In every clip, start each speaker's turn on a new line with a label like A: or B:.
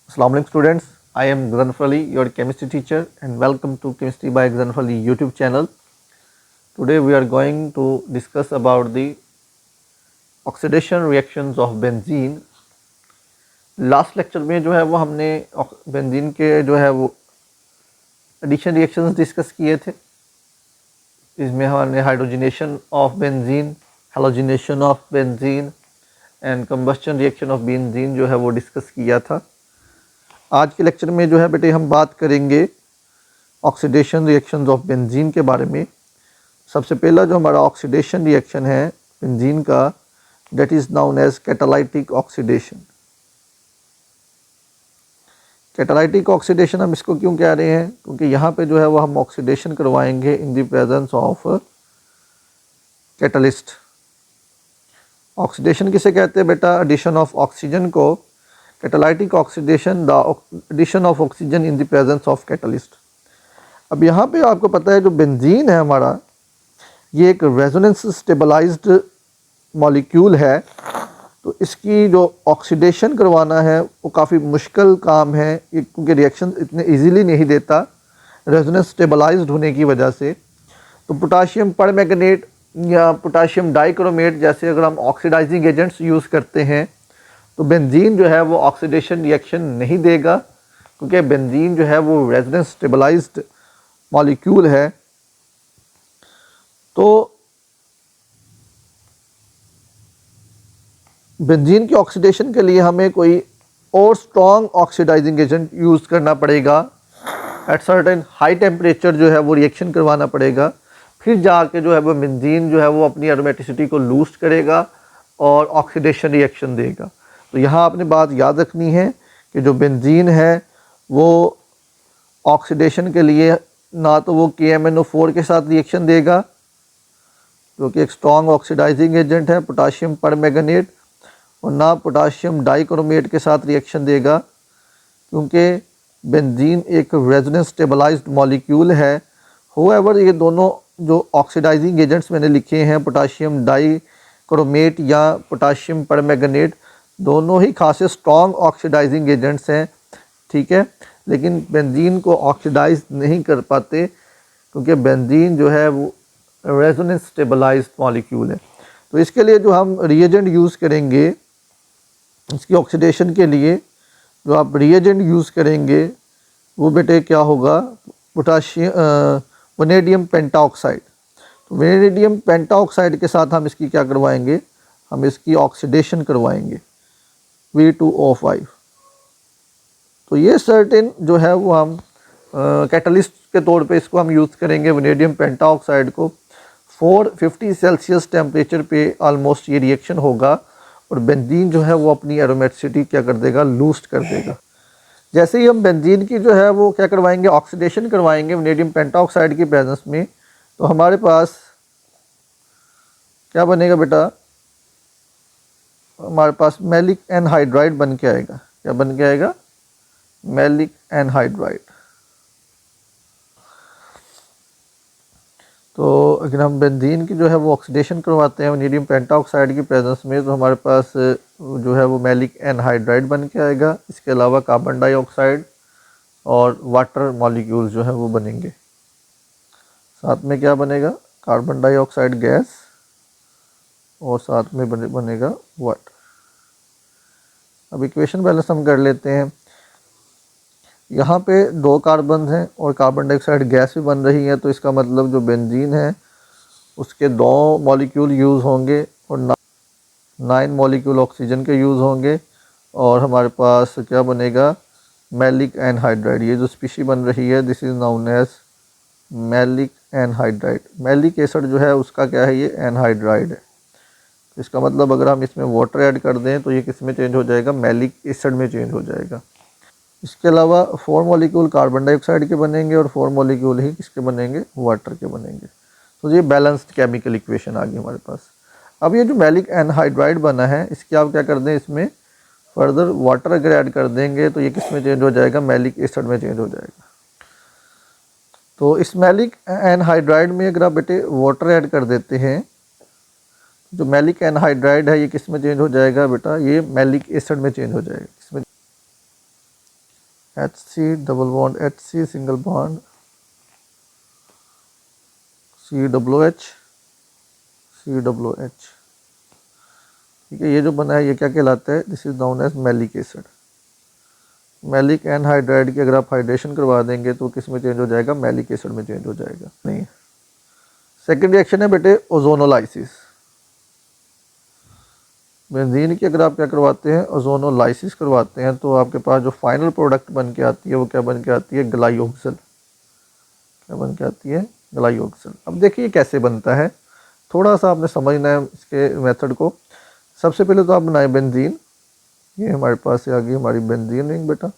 A: Assalamu alaikum students, I am Gazanfar Ali, your chemistry teacher, and welcome to Chemistry by Gazanfar Ali YouTube channel. Today we are going to discuss about the oxidation reactions of benzene. Last lecture में जो है वो हमने benzene के जो है वो addition reactions discuss किए थे। इसमें हमने hydrogenation of benzene, halogenation of benzene and combustion reaction of benzene जो है वो डिस्कस किया था। आज के लेक्चर में जो है बेटे हम बात करेंगे ऑक्सीडेशन रिएक्शंस ऑफ बेंजीन के बारे में। सबसे पहला जो हमारा ऑक्सीडेशन रिएक्शन है बेंजीन का, that is known as catalytic oxidation. Catalytic oxidation हम इसको क्यों कह रहे हैं? क्योंकि यहाँ पे जो है वो हम ऑक्सीडेशन करवाएंगे in the presence of catalyst. Oxidation किसे कहते हैं बेटा? एडिशन ऑफ ऑक्सीजन को catalytic oxidation, the addition of oxygen in the presence of catalyst. अब यहाँ पे आपको पता है जो बेंजीन है हमारा, ये एक रेजोनेंस स्टेबलाइज्ड मॉलिक्यूल है, तो इसकी जो ऑक्सीडेशन करवाना है वो काफ़ी मुश्किल काम है, क्योंकि रिएक्शन इतने इजीली नहीं देता रेजोनेंस स्टेबलाइज्ड होने की वजह से। तो पोटाशियम परमैंगनेट या पोटाशियम डाइक्रोमेट जैसे अगर हम ऑक्सीडाइजिंग एजेंट्स यूज़ करते हैं तो बेंजीन जो है वो ऑक्सीडेशन रिएक्शन नहीं देगा, क्योंकि बेंजीन जो है वो रेजोनेंस स्टेबलाइज्ड मॉलिक्यूल है। तो बेंजीन की ऑक्सीडेशन के लिए हमें कोई और स्ट्रॉन्ग ऑक्सीडाइजिंग एजेंट यूज़ करना पड़ेगा, एट सर्टेन हाई टेम्परेचर जो है वो रिएक्शन करवाना पड़ेगा, फिर जाके जो है वो बेंजीन जो है वो अपनी एरोमेटिसिटी को लूज करेगा और ऑक्सीडेशन रिएक्शन देगा। तो यहाँ आपने बात याद रखनी है कि जो बेंजीन है वो ऑक्सीडेशन के लिए ना तो वो KMnO4 के साथ रिएक्शन देगा, जो कि एक स्ट्रॉन्ग ऑक्सीडाइजिंग एजेंट है पोटाशियम परमैंगनेट, और ना पोटाशियम डाइक्रोमेट के साथ रिएक्शन देगा, क्योंकि बेंजीन एक रेजोनेंस स्टेबलाइज्ड मॉलिक्यूल है। होएवर ये दोनों जो ऑक्सीडाइजिंग एजेंट्स मैंने लिखे हैं, पोटाशियम डाइक्रोमेट या पोटाशियम परमैंगनेट, दोनों ही खासे स्ट्रॉन्ग ऑक्सीडाइजिंग एजेंट्स हैं, ठीक है, लेकिन बेंजीन को ऑक्सीडाइज नहीं कर पाते, क्योंकि बेंजीन जो है वो रेजोनेंस स्टेबलाइज्ड मॉलिक्यूल है। तो इसके लिए जो हम रिएजेंट यूज़ करेंगे इसकी ऑक्सीडेशन के लिए, जो आप रिएजेंट यूज़ करेंगे वो बेटे क्या होगा? Vanadium pentoxide. तो वनेडियम पेंटाऑक्साइड के साथ हम इसकी क्या करवाएंगे? हम इसकी ऑक्सीडेशन करवाएंगे V2O5। तो ये सर्टेन जो है वो हम कैटलिस्ट के तौर पे इसको हम यूज़ करेंगे वनेडियम पेंटाऑक्साइड को। 450 सेल्सियस टेम्परेचर पे ऑलमोस्ट ये रिएक्शन होगा और बेंजीन जो है वो अपनी एरोमेटिसिटी क्या कर देगा? लूस्ट कर देगा। जैसे ही हम बेंजीन की जो है वो क्या करवाएंगे? ऑक्सीडेशन करवाएंगे वनेडियम पेंटाऑक्साइड की प्रेजेंस में, तो हमारे पास क्या बनेगा बेटा? हमारे पास मैलिक एनहाइड्राइड बन के आएगा। क्या बन के आएगा? Maleic anhydride. तो अगर हम बेंजीन की जो है वो ऑक्सीडेशन करवाते हैं वनेडियम पेंटाऑक्साइड की प्रेजेंस में, तो हमारे पास जो है वो मैलिक एनहाइड्राइड बन के आएगा। इसके अलावा कार्बन डाइऑक्साइड और वाटर मॉलिक्यूल्स जो है वो बनेंगे। साथ में क्या बनेगा? कार्बन डाइऑक्साइड गैस और साथ में बनेगा वाटर। अब इक्वेशन बैलेंस हम कर लेते हैं। यहाँ पे 2 कार्बन हैं और कार्बन डाइऑक्साइड गैस भी बन रही है, तो इसका मतलब जो बेंजीन है उसके 2 मॉलिक्यूल यूज़ होंगे और 9 मॉलिक्यूल ऑक्सीजन के यूज़ होंगे, और हमारे पास क्या बनेगा? Maleic anhydride. ये जो स्पीशी बन रही है this is known as maleic anhydride. Maleic acid जो है उसका क्या है? ये एनहाइड्राइड है। इसका मतलब अगर हम इसमें वाटर ऐड कर दें तो ये किस में चेंज हो जाएगा? मैलिक एसिड में चेंज हो जाएगा। इसके अलावा 4 मॉलिक्यूल कार्बन डाइऑक्साइड के बनेंगे और 4 मॉलिक्यूल ही किसके बनेंगे? वाटर के बनेंगे। तो ये बैलेंस्ड केमिकल इक्वेशन आ गई हमारे पास। अब ये जो मैलिक एनहाइड्राइड बना है इसकी आप क्या कर दें? इसमें फर्दर वाटर अगर ऐड कर देंगे तो ये किस में चेंज हो जाएगा? मैलिक एसिड में चेंज हो जाएगा। तो इस मैलिक एनहाइड्राइड में अगर आप बेटे वाटर ऐड कर देते हैं, जो मैलिक एनहाइड्राइड है ये किस में चेंज हो जाएगा बेटा? ये मैलिक एसिड में चेंज हो जाएगा। इसमें HC double bond HC single bond COOH COOH। ठीक है, ये जो बना है ये क्या कहलाता है, this is known as maleic acid. Maleic anhydride की अगर आप हाइड्रेशन करवा देंगे तो किस में चेंज हो जाएगा, मैलिक एसिड में चेंज हो जाएगा। नहीं, सेकेंड रिएक्शन है बेटे ओजोनोलाइसिस। बेंजीन की अगर आप क्या करवाते हैं, ओजोनोलाइसिस करवाते हैं, तो आपके पास जो फाइनल प्रोडक्ट बन के आती है वो क्या बन के आती है, ग्लाइओक्सल। क्या बन के आती है, ग्लाइओक्सल। अब देखिए कैसे बनता है, थोड़ा सा आपने समझना है इसके मेथड को। सबसे पहले तो आप बनाए बेंजीन, ये हमारे पास आ गई हमारी बेंजीन रिंग बेटा।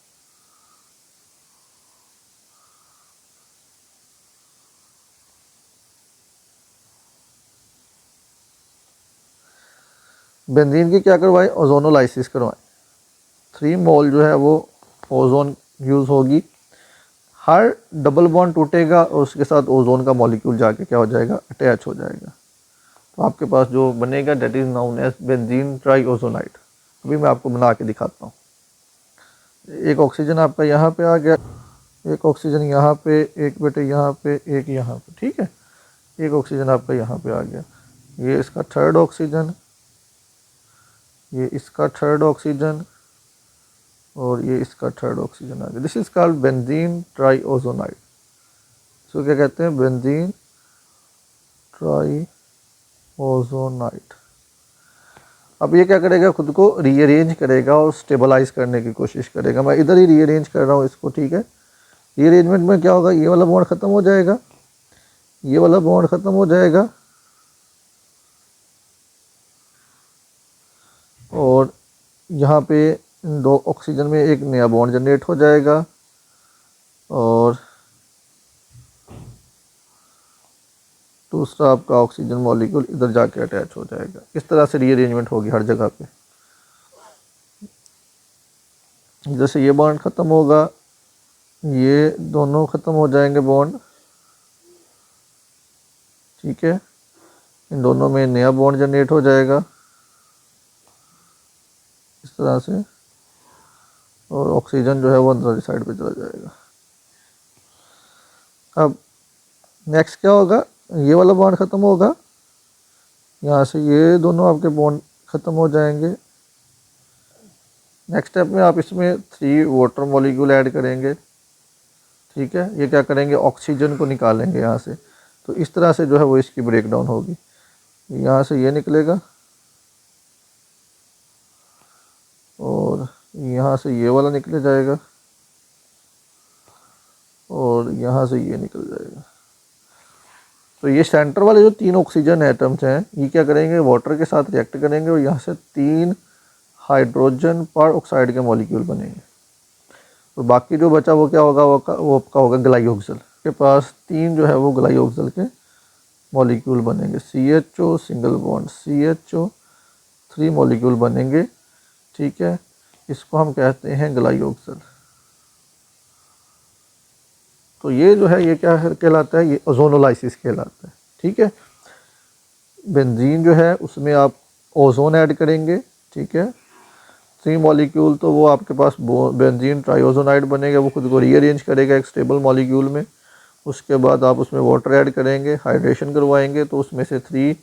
A: बेंजीन की क्या करवाएं, ओजोनोलाइसिस करवाएं। 3 मोल जो है वो ओजोन यूज़ होगी। हर डबल बॉन्ड टूटेगा और उसके साथ ओजोन का मॉलिक्यूल जाके क्या हो जाएगा, अटैच हो जाएगा। तो आपके पास जो बनेगा that is known as benzene triozonide. अभी मैं आपको बना के दिखाता हूँ। एक ऑक्सीजन आपका यहाँ पे आ गया, एक ऑक्सीजन यहाँ पे, एक बेटे यहाँ पे, एक यहाँ पे। ठीक है, एक ऑक्सीजन आपका यहाँ पे आ गया, ये इसका थर्ड ऑक्सीजन, ये इसका थर्ड ऑक्सीजन, और ये इसका थर्ड ऑक्सीजन आ गया। This is called benzene triozonide. इसको क्या कहते हैं, बेंजीन ट्राइओजोनाइड। अब ये क्या करेगा, खुद को रीअरेंज करेगा और स्टेबलाइज करने की कोशिश करेगा। मैं इधर ही रीअरेंज कर रहा हूँ इसको। ठीक है, रीअरेंजमेंट में क्या होगा, ये वाला बॉन्ड खत्म हो जाएगा, ये वाला बॉन्ड खत्म हो जाएगा, और यहाँ पे दो ऑक्सीजन में एक नया बॉन्ड जनरेट हो जाएगा, और दूसरा आपका ऑक्सीजन मॉलिक्यूल इधर जाके अटैच हो जाएगा। इस तरह से रीअरेंजमेंट होगी हर जगह पे। जैसे ये बॉन्ड ख़त्म होगा, ये दोनों ख़त्म हो जाएंगे बॉन्ड। ठीक है, इन दोनों में नया बॉन्ड जनरेट हो जाएगा इस तरह से, और ऑक्सीजन जो है वो अंदर साइड पे चला जाएगा। अब नेक्स्ट क्या होगा, ये वाला बॉन्ड ख़त्म होगा, यहाँ से ये दोनों आपके बॉन्ड ख़त्म हो जाएंगे। नेक्स्ट स्टेप में आप इसमें 3 वाटर मॉलिक्यूल ऐड करेंगे। ठीक है, ये क्या करेंगे, ऑक्सीजन को निकालेंगे यहाँ से। तो इस तरह से जो है वो इसकी ब्रेकडाउन होगी। यहाँ से ये निकलेगा, और यहाँ से ये वाला निकल जाएगा, और यहाँ से ये निकल जाएगा। तो ये सेंटर वाले जो 3 ऑक्सीजन एटम्स हैं, ये क्या करेंगे, वाटर के साथ रिएक्ट करेंगे, और यहाँ से 3 हाइड्रोजन पर ऑक्साइड के मॉलिक्यूल बनेंगे। तो बाकी जो बचा वो क्या होगा, वो आपका होगा ग्लाइओक्सल। के पास 3 जो है वो ग्लाइओक्सल के मॉलिक्यूल बनेंगे। CHO single bond CHO, 3 molecule बनेंगे। ठीक है, इसको हम कहते हैं ग्लाइओक्सल। तो ये जो है ये क्या कहलाता है, ये ओजोनोलाइसिस कहलाता है। ठीक है, बेंजीन जो है उसमें आप ओजोन ऐड करेंगे। ठीक है, 3 मॉलिक्यूल, तो वो आपके पास बेंजीन ट्राइओजोनाइड बनेगा, वो खुद को रीअरेंज करेगा एक स्टेबल मॉलिक्यूल में। उसके बाद आप उसमें वाटर ऐड करेंगे, हाइड्रेशन करवाएंगे, तो उसमें से 3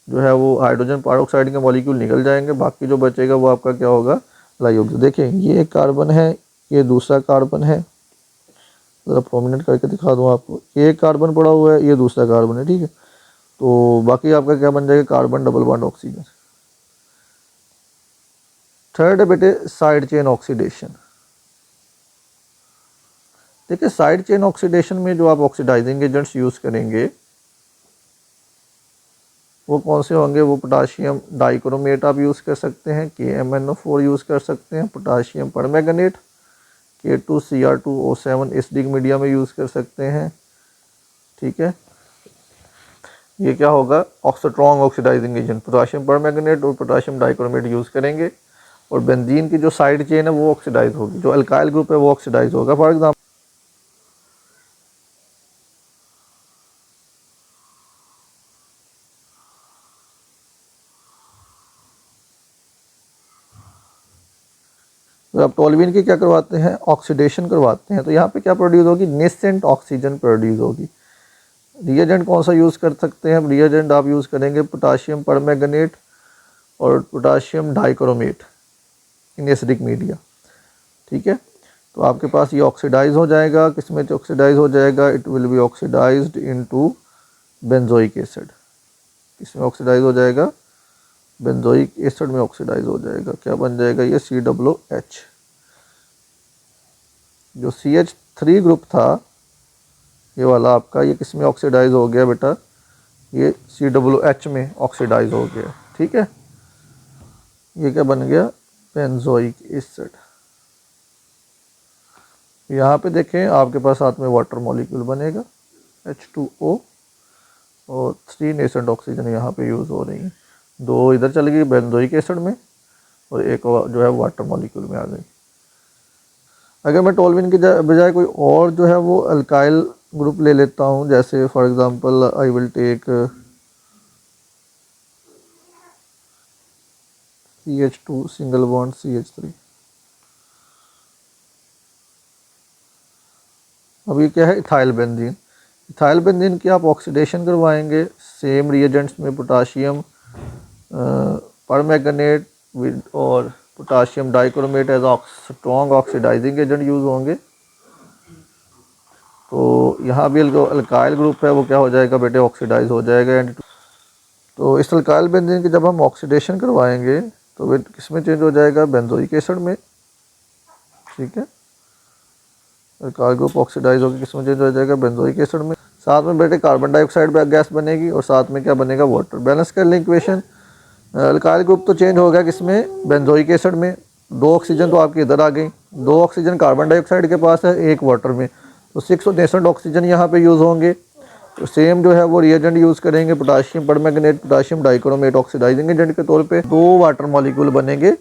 A: जो है वो हाइड्रोजन पेरोक्साइड के मॉलिक्यूल निकल जाएंगे। बाकी जो बचेगा वो आपका क्या होगा, ग्लाइओक्सल। देखिए ये एक कार्बन है, ये दूसरा कार्बन है, ज़रा प्रोमिनेंट करके दिखा दूँ आपको। ये एक कार्बन पड़ा हुआ है, ये दूसरा कार्बन है। ठीक है, तो बाकी आपका क्या बन जाएगा, carbon double bond oxygen. Third है बेटे साइड चेन ऑक्सीडेशन। देखिए साइड चेन ऑक्सीडेशन में जो आप ऑक्सीडाइजिंग एजेंट्स यूज़ करेंगे वो कौन से होंगे, वो पोटाशियम डाइक्रोमेट आप यूज़ कर सकते हैं, KMnO4 यूज़ कर सकते हैं, potassium permanganate K2Cr2O7 acidic media में यूज़ कर सकते हैं। ठीक है, ये क्या होगा, strong oxidising agent potassium permanganate और पोटाशियम डाइक्रोमेट यूज़ करेंगे। और बेंजीन की जो साइड चेन है वो ऑक्सीडाइज होगी, जो अल्काइल ग्रुप है वो ऑक्सीडाइज होगा। फॉर एग्जाम्पल तो अब टोल्यूइन की क्या करवाते हैं, ऑक्सीडेशन करवाते हैं। तो यहाँ पे क्या प्रोड्यूस होगी, नेसेंट ऑक्सीजन प्रोड्यूस होगी। रिएजेंट कौन सा यूज़ कर सकते हैं, रिएजेंट आप यूज़ करेंगे पोटाशियम परमैंगनेट और potassium dichromate in acidic media. ठीक है, तो आपके पास ये ऑक्सीडाइज हो जाएगा, किसमें ऑक्सीडाइज हो जाएगा, it will be oxidised into benzoic acid. किसमें ऑक्सीडाइज हो जाएगा, बेंजोइक एसिड में ऑक्सीडाइज हो जाएगा। क्या बन जाएगा ये, COOH। जो CH3 ग्रुप था ये वाला आपका, ये किस में ऑक्सीडाइज हो गया बेटा, ये COOH में ऑक्सीडाइज हो गया। ठीक है, ये क्या बन गया, बेंजोइक एसिड। यहाँ पे देखें आपके पास साथ में वाटर मॉलिक्यूल बनेगा H2O और 3 नेसेंट ऑक्सीजन यहाँ पे यूज़ हो रही हैं। 2 इधर चली गई बेंजोइक एसिड में और एक जो है वाटर मॉलिक्यूल में आ गई। अगर मैं टोल्यूइन की बजाय कोई और जो है वो अल्काइल ग्रुप ले लेता हूँ, जैसे for example I will take CH2 single bond CH3। अब ये क्या है, इथाइल बेंजीन। इथाइल बेंजीन की आप ऑक्सीडेशन करवाएंगे सेम रिएजेंट्स में, पोटाशियम परमैंगनेट विद और potassium dichromate as strong oxidising agent use होंगे। तो यहाँ भी जो अल्काइल ग्रुप है वो क्या हो जाएगा बेटे, ऑक्सीडाइज हो जाएगा। एंड तो इस अल्काइल बेंजीन की जब हम ऑक्सीडेशन करवाएंगे तो वे किस में चेंज हो जाएगा, बेंजोइक एसिड में। ठीक है, अल्काइल ग्रुप ऑक्सीडाइज होकर किस में चेंज हो जाएगा, बेंजोइक एसिड में। साथ में बेटे कार्बन डाइऑक्साइड गैस बनेगी और साथ में क्या बनेगा, वाटर। बैलेंस कर लें इक्वेशन, अल्काइल ग्रुप तो चेंज हो गया किसमें, बेंजोइक एसिड में। 2 ऑक्सीजन तो आपकी इधर आ गई, 2 ऑक्सीजन कार्बन डाइऑक्साइड के पास है, 1 वाटर में, तो 6 नेसेंट ऑक्सीजन यहाँ पे यूज़ होंगे। तो सेम जो है वो रिएजेंट यूज़ करेंगे potassium permanganate, potassium dichromate oxidising agent के तौर पे। 2 वाटर मॉलिक्यूल बनेंगे